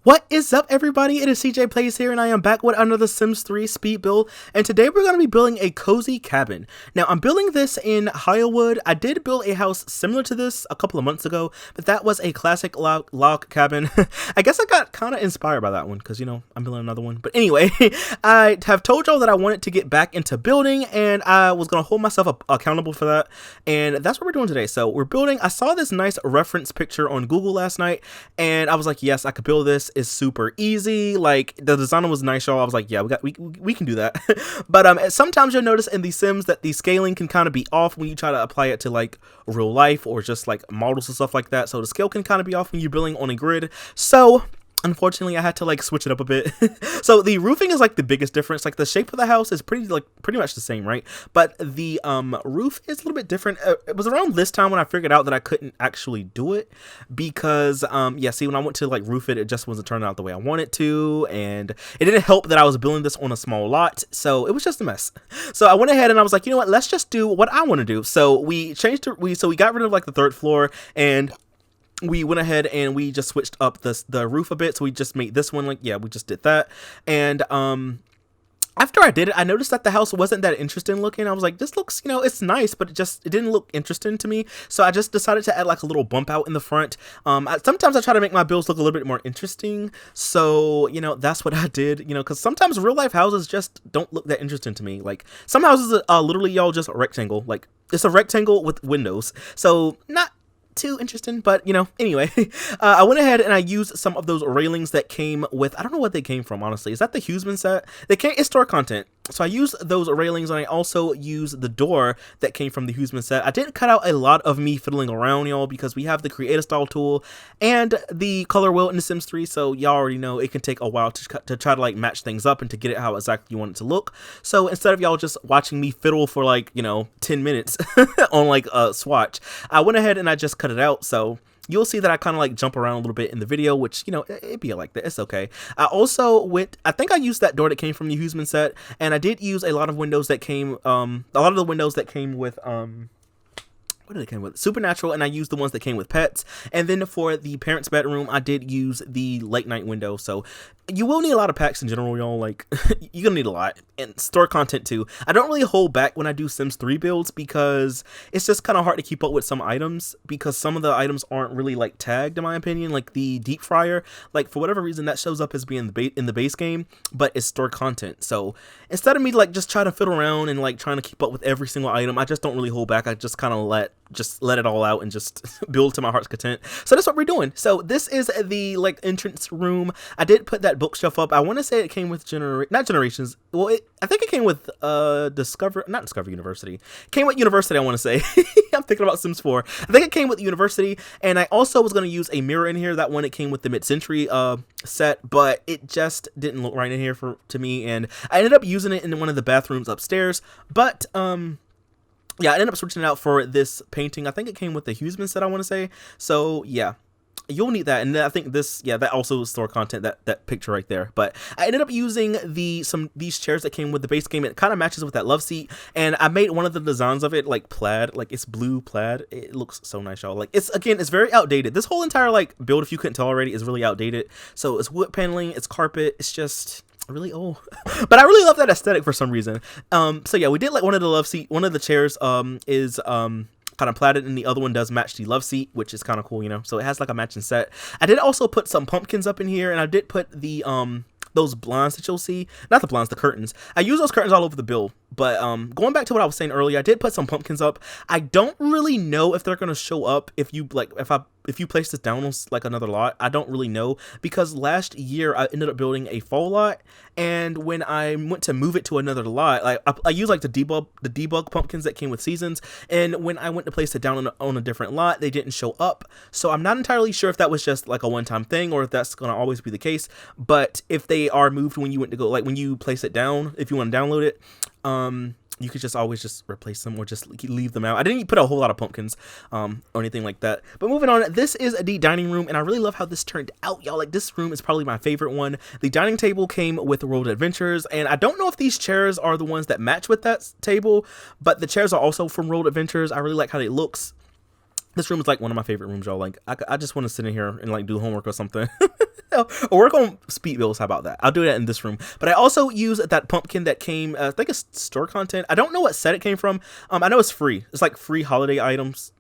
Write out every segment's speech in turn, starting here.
What is up, everybody? It is CJ Plays here, and I am back with another Sims 3 speed build. And today we're going to be building a cozy cabin. Now, I'm building this in Hirewood. I did build a house similar to this a couple of months ago, but that was a classic log cabin. I guess I got kind of inspired by that one because, you know, I'm building another one. But anyway, I have told y'all that I wanted to get back into building, and I was going to hold myself accountable for that. And that's what we're doing today. So we're building. I saw this nice reference picture on Google last night, and I was like, yes, I could build this. Is super easy. Like, the design was nice, y'all. I was like, yeah, we can do that. But sometimes you'll notice in these Sims that the scaling can kind of be off when you try to apply it to like real life or just like models and stuff like that. So the scale can kind of be off when you're building on a grid. So unfortunately, I had to like switch it up a bit. So the roofing is like the biggest difference. Like the shape of the house is pretty much the same, right? But the roof is a little bit different. It was around this time when I figured out that I couldn't actually do it because yeah, see, when I went to like roof it, it just wasn't turning out the way I wanted to, and it didn't help that I was building this on a small lot, so it was just a mess. So I went ahead and I was like, you know what? Let's just do what I want to do. So we changed it. We got rid of like the third floor, and we went ahead and we just switched up the roof a bit. So we just made this one like, yeah, we just did that. And after I did it, I noticed that the house wasn't that interesting looking. I was like, this looks, you know, it's nice, but it didn't look interesting to me. So I just decided to add like a little bump out in the front. Sometimes I try to make my builds look a little bit more interesting. So, you know, that's what I did, you know, because sometimes real life houses just don't look that interesting to me. Like some houses are literally, y'all, just a rectangle. Like it's a rectangle with windows. So not too interesting, but you know, anyway, I went ahead and I used some of those railings that came with, I don't know what they came from, honestly. Is that the Huseman set? It's store content. So I used those railings, and I also used the door that came from the Huseman set. I didn't cut out a lot of me fiddling around, y'all, because we have the create a style tool and the color wheel in The Sims 3, so y'all already know it can take a while to try to like match things up and to get it how exactly you want it to look. So instead of y'all just watching me fiddle for like, you know, 10 minutes on like a swatch, I went ahead and I just cut it out. So you'll see that I kind of like jump around a little bit in the video, which, you know, it'd be like that. It's okay. I also I think I used that door that came from the Huseman set, and I did use a lot of windows that came, a lot of the windows that came with, what did it come with? Supernatural, and I used the ones that came with pets. And then for the parents' bedroom, I did use the late night window. So you will need a lot of packs in general, y'all. Like, you're gonna need a lot, and store content too. I don't really hold back when I do Sims 3 builds because it's just kind of hard to keep up with some items because some of the items aren't really like tagged, in my opinion. Like the deep fryer, like for whatever reason that shows up as being in the base game, but it's store content. So instead of me like just trying to fiddle around and like trying to keep up with every single item, I just don't really hold back. I just kind of let it all out and just build to my heart's content. So that's what we're doing. So this is the like entrance room. I did put that bookshelf up. I want to say it came with not Generations. Well, I think it came with not Discover University. It came with University, I want to say. I'm thinking about Sims 4. I think it came with University, and I also was going to use a mirror in here. That one, it came with the mid-century set, but it just didn't look right in here to me, and I ended up using it in one of the bathrooms upstairs. But yeah, I ended up switching it out for this painting. I think it came with the Huseman set, I want to say. So yeah, you'll need that. And I think this, yeah, that also is store content, that picture right there. But I ended up using these chairs that came with the base game. It kind of matches with that love seat, and I made one of the designs of it like plaid, like it's blue plaid. It looks so nice, y'all. Like it's very outdated. This whole entire like build, if you couldn't tell already, is really outdated. So it's wood paneling, it's carpet, it's just really old. But I really love that aesthetic for some reason. So yeah, we did like one of the chairs is kind of platted, and the other one does match the love seat, which is kind of cool, you know. So it has like a matching set. I did also put some pumpkins up in here, and I did put the those blinds that you'll see, not the blinds, the curtains. I use those curtains all over the build. But going back to what I was saying earlier, I did put some pumpkins up. I don't really know if they're gonna show up if you like if you place this down on like another lot. I don't really know, because last year I ended up building a fall lot, and when I went to move it to another lot, like I used like the debug pumpkins that came with seasons, and when I went to place it down on a different lot, they didn't show up. So I'm not entirely sure if that was just like a one-time thing or if that's gonna always be the case. But if they are moved when you went to go, like when you place it down, if you want to download it, you could just always just replace them or just leave them out. I didn't put a whole lot of pumpkins or anything like that. But moving on, this is the dining room, and I really love how this turned out, y'all. Like, this room is probably my favorite one. The dining table came with World Adventures, and I don't know if these chairs are the ones that match with that table, but the chairs are also from World Adventures. I really like how it looks. This room is like one of my favorite rooms, y'all. Like, I just want to sit in here and like do homework or something. Or work on speed builds. How about that? I'll do that in this room. But I also use that pumpkin that came, I think it's store content. I don't know what set it came from. I know it's free. It's like free holiday items.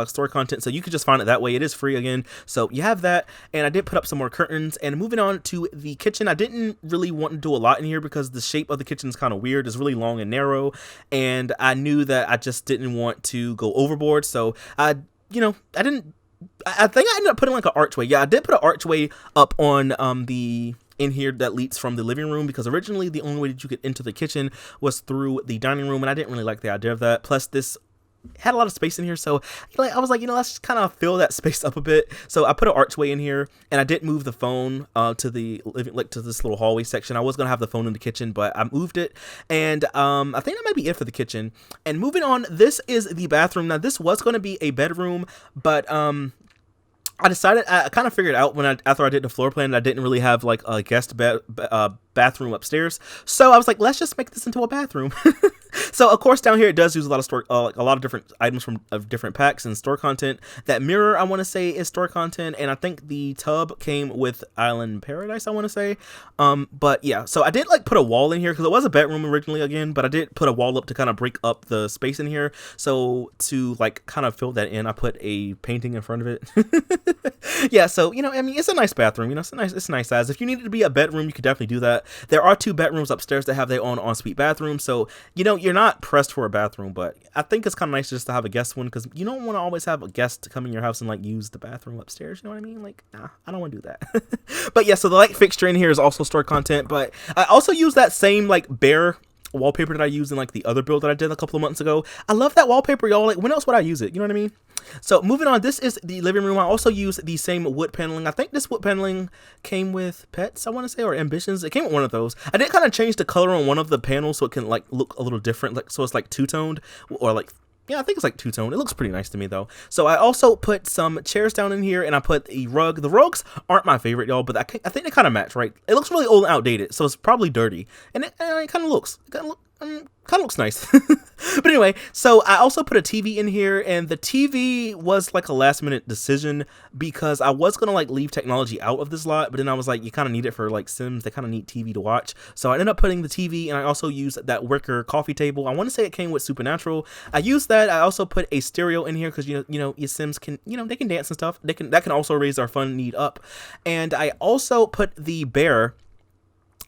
Store content, so you could just find it that way. It is free again, so you have that. And I did put up some more curtains. And moving on to the kitchen, I didn't really want to do a lot in here because the shape of the kitchen is kind of weird. It's really long and narrow, and I knew that I just didn't want to go overboard. So I think I ended up putting like an archway. Yeah, I did put an archway up on the in here that leads from the living room, because originally the only way that you could enter the kitchen was through the dining room, and I didn't really like the idea of that. Plus, this had a lot of space in here, so like I was like, let's kind of fill that space up a bit. So I put an archway in here, and I did move the phone to the living, like to this little hallway section. I was gonna have the phone in the kitchen, but I moved it, and I think that might be it for the kitchen. And moving on, this is the bathroom. Now this was gonna be a bedroom, but I decided, I kind of figured out after I did the floor plan that I didn't really have like a guest bathroom upstairs. So I was like, let's just make this into a bathroom. So of course down here it does use a lot of store, like a lot of different items from different packs and store content. That mirror, I want to say, is store content, and I think the tub came with Island Paradise, I want to say. But yeah, so I did like put a wall in here because it was a bedroom originally again, but I did put a wall up to kind of break up the space in here. So to like kind of fill that in, I put a painting in front of it. Yeah, so I mean, it's a nice bathroom. It's a nice size. If you needed to be a bedroom, you could definitely do that. There are 2 bedrooms upstairs that have their own ensuite bathroom, so you're not pressed for a bathroom. But I think it's kind of nice just to have a guest one, because you don't want to always have a guest to come in your house and like use the bathroom upstairs. You know what I mean? Like, nah, I don't want to do that. But yeah, so the light fixture in here is also store content. But I also use that same like bear wallpaper that I used in like the other build that I did a couple of months ago. I love that wallpaper, y'all. Like, when else would I use it? You know what I mean? So moving on, this is the living room. I also use the same wood paneling. I think this wood paneling came with Pets, I want to say, or Ambitions. It came with one of those. I did kind of change the color on one of the panels so it can like look a little different, like so it's like two-toned, or like, yeah, I think it's like two-tone. It looks pretty nice to me though. So I also put some chairs down in here, and I put a rug. The rugs aren't my favorite, y'all, but I think they kind of match, right? It looks really old and outdated, so it's probably dirty, and it kind of looks. Kind of looks nice. But anyway, so I also put a TV in here, and the TV was like a last minute decision because I was gonna like leave technology out of this lot, but then I was like, you kind of need it for like Sims. They kind of need TV to watch, so I ended up putting the TV, and I also used that wicker coffee table. I want to say it came with Supernatural. I used that. I also put a stereo in here because your Sims can they can dance and stuff. That can also raise our fun need up. And I also put the bear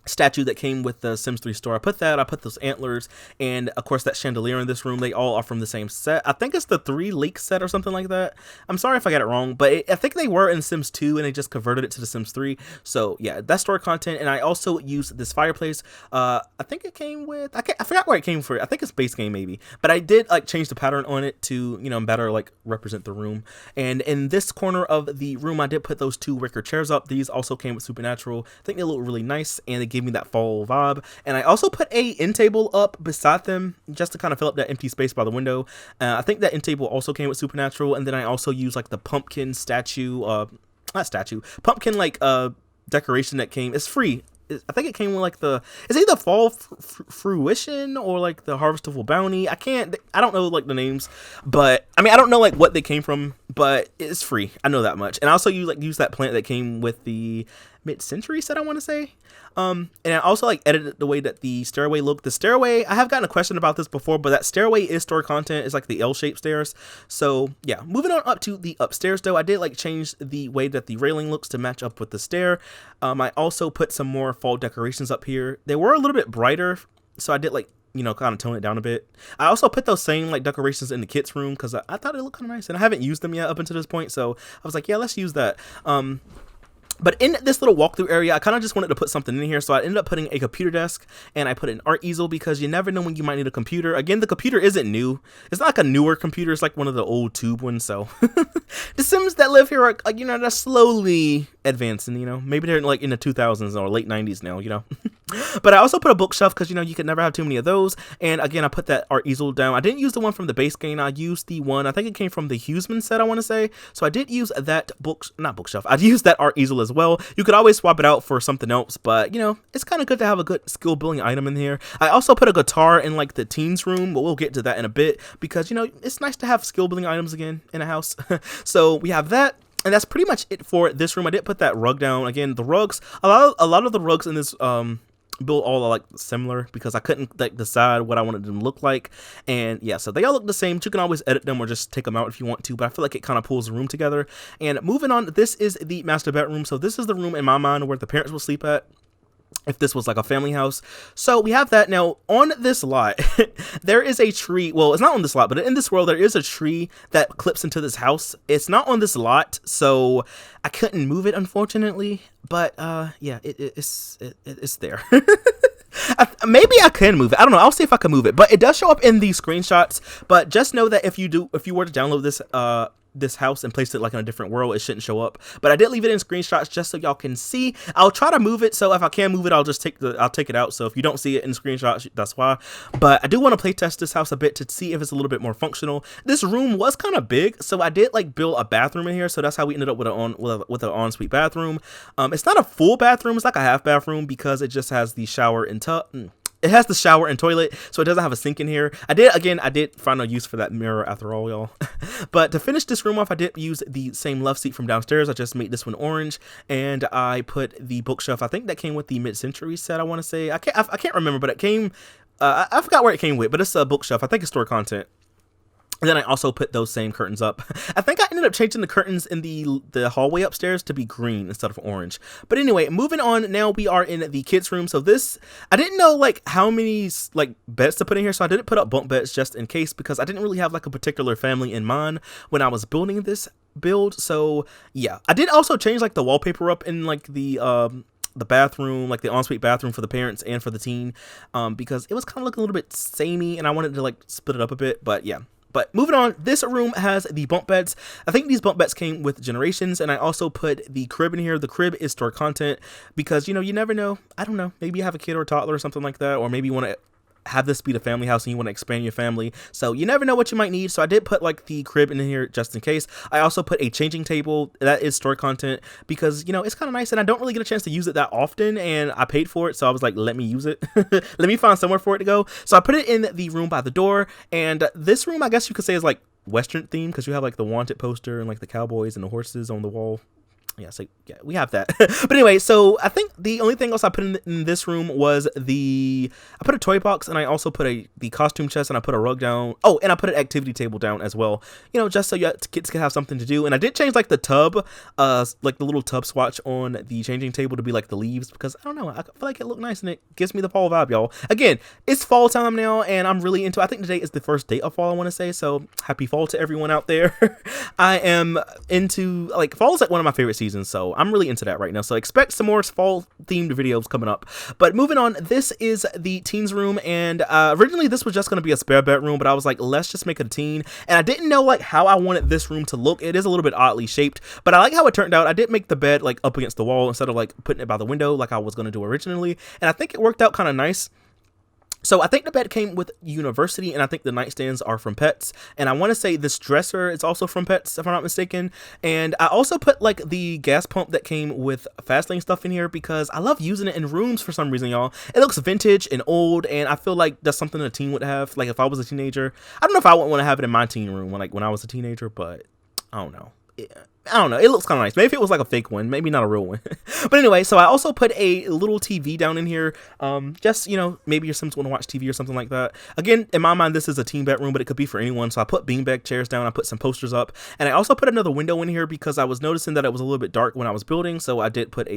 statue that came with the Sims 3 store. I put those antlers, and of course that chandelier in this room. They all are from the same set. I think it's the 3 Lake set or something like that. I'm sorry if I got it wrong, but I think they were in Sims 2 and they just converted it to the Sims 3. So yeah, that's store content. And I also used this fireplace. I think it came with, I forgot where it came for. I think it's base game maybe, but I did like change the pattern on it to better like represent the room. And in this corner of the room, I did put those 2 wicker chairs up. These also came with Supernatural. I think they look really nice, and they give me that fall vibe. And I also put a end table up beside them just to kind of fill up that empty space by the window. I think that end table also came with Supernatural. And then I also used like the pumpkin pumpkin like decoration that came. It's free. I think it came with like it's either fall fruition or like the harvestable bounty. I don't know like the names, but I mean, I don't know like what they came from, but it's free. I know that much. And I also use that plant that came with the mid-century set, I want to say. And I also like edited the way that the stairway looked. The stairway, I have gotten a question about this before, but that stairway is store content. It's like the L-shaped stairs. So yeah, moving on up to the upstairs though, I did like change the way that the railing looks to match up with the stair. I also put some more fall decorations up here. They were a little bit brighter, so I did like kind of tone it down a bit. I also put those same like decorations in the kids' room because I thought it looked kind of nice, and I haven't used them yet up until this point. So I was like, yeah, let's use that. But in this little walkthrough area, I kind of just wanted to put something in here. So I ended up putting a computer desk, and I put an art easel because you never know when you might need a computer. Again, the computer isn't new. It's not like a newer computer. It's like one of the old tube ones. So the Sims that live here are, they're slowly advancing, maybe they're like in the 2000s or late 90s now, But I also put a bookshelf because, you know, you can never have too many of those. And again, I put that art easel down. I didn't use the one from the base game. I used the one, I think it came from the Huseman set, I want to say. So I did use that not bookshelf. I used that art easel as well. You could always swap it out for something else, but, you know, it's kind of good to have a good skill building item in here. I also put a guitar in like the teens room, but we'll get to that in a bit because, you know, it's nice to have skill building items again in a house. So we have that. And that's pretty much it for this room. I did put that rug down. Again, the rugs, a lot of the rugs in this build all are like similar because I couldn't like decide what I wanted them to look like. And yeah, so they all look the same. You can always edit them or just take them out if you want to, but I feel like it kind of pulls the room together. And moving on, this is the master bedroom. So this is the room in my mind where the parents will sleep at if this was like a family house. So we have that. Now on this lot there is a tree. Well, it's not on this lot, but in this world there is a tree that clips into this house. It's not on this lot, so I couldn't move it, unfortunately, but yeah, it's there. Maybe I can move it. I don't know. I'll see if I can move it, but it does show up in the screenshots. But just know that if you were to download this house and place it like in a different world, it shouldn't show up. But I did leave it in screenshots just so y'all can see. I'll try to move it, so if I can move it, I'll just take it out. So if you don't see it in screenshots, that's why. But I do want to play test this house a bit to see if it's a little bit more functional. This room was kind of big, so I did like build a bathroom in here. So that's how we ended up with an ensuite bathroom. It's not a full bathroom, it's like a half bathroom because it just has the shower and tub. It has the shower and toilet, so it doesn't have a sink in here. I did find a use for that mirror after all, y'all. But to finish this room off, I did use the same love seat from downstairs. I just made this one orange, and I put the bookshelf. I think that came with the mid-century set, I want to say. I can't remember, but it came, I forgot where it came with, but it's a bookshelf. I think it's store content. And then I also put those same curtains up. I think I ended up changing the curtains in the hallway upstairs to be green instead of orange. But anyway, moving on, now we are in the kids' room. So this, I didn't know like how many like beds to put in here. So I didn't put up bunk beds just in case because I didn't really have like a particular family in mind when I was building this build. So yeah, I did also change like the wallpaper up in like the bathroom, like the ensuite bathroom for the parents and for the teen, because it was kind of looking a little bit samey and I wanted to like split it up a bit. But yeah. But moving on, this room has the bunk beds. I think these bunk beds came with Generations, and I also put the crib in here. The crib is store content because, you know, you never know. I don't know. Maybe you have a kid or a toddler or something like that, or maybe you want to have this be the family house and you want to expand your family, so you never know what you might need. So I did put like the crib in here just in case. I also put a changing table that is store content because, you know, it's kind of nice and I don't really get a chance to use it that often, and I paid for it, so I was like, let me use it. Let me find somewhere for it to go. So I put it in the room by the door, and this room I guess you could say is like Western themed because you have like the wanted poster and like the cowboys and the horses on the wall. Yeah, so yeah, we have that. But anyway, so I think the only thing else I put in this room was I put a toy box, and I also put the costume chest, and I put a rug down. Oh, and I put an activity table down as well, you know, just so kids can have something to do. And I did change like the tub, like the little tub swatch on the changing table to be like the leaves because I don't know, I feel like it looked nice and it gives me the fall vibe, y'all. Again, it's fall time now, and I'm really into. I think today is the first day of fall, I want to say. So happy fall to everyone out there. I am into like fall is like one of my favorite season, so I'm really into that right now, so expect some more fall themed videos coming up. But moving on, this is the teens room, and originally this was just going to be a spare bedroom, but I was like, let's just make it a teen, and I didn't know like how I wanted this room to look. It is a little bit oddly shaped, but I like how it turned out. I did make the bed like up against the wall instead of like putting it by the window like I was going to do originally, and I think it worked out kind of nice. So I think the bed came with University, and I think the nightstands are from Pets, and I want to say this dresser is also from Pets, if I'm not mistaken. And I also put like the gas pump that came with Fastlane stuff in here because I love using it in rooms for some reason, y'all. It looks vintage and old, and I feel like that's something a teen would have. Like if I was a teenager, I don't know if I would want to have it in my teen room when I was a teenager, but I don't know. I don't know, it looks kind of nice. Maybe if it was like a fake one, maybe not a real one. But anyway, so I also put a little TV down in here, just, you know, maybe your Sims want to watch TV or something like that. Again, in my mind, this is a teen bedroom, but it could be for anyone. So I put beanbag chairs down, I put some posters up, and I also put another window in here because I was noticing that it was a little bit dark when I was building, so I did put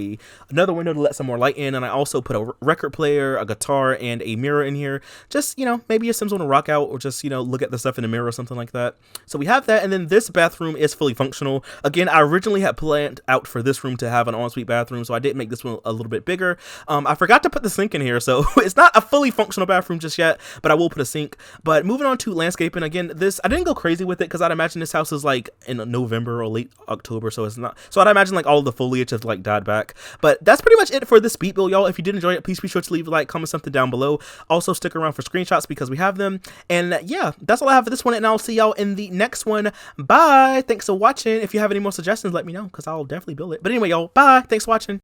another window to let some more light in, and I also put a record player, a guitar, and a mirror in here. Just, you know, maybe your Sims want to rock out or just, you know, look at the stuff in the mirror or something like that. So we have that, and then this bathroom is fully functional. functional. Again, I originally had planned out for this room to have an ensuite bathroom, so I did make this one a little bit bigger. I forgot to put the sink in here, so it's not a fully functional bathroom just yet, but I will put a sink. But moving on to landscaping, again, this, I didn't go crazy with it because I'd imagine this house is like in November or late October, so it's not, so I'd imagine like all of the foliage has like died back. But that's pretty much it for this speed build, y'all. If you did enjoy it, please be sure to leave a like, comment something down below. Also stick around for screenshots because we have them. And yeah, that's all I have for this one, and I'll see y'all in the next one. Bye. Thanks for watching. If you have any more suggestions, let me know because I'll definitely build it. But anyway, y'all, bye. Thanks for watching.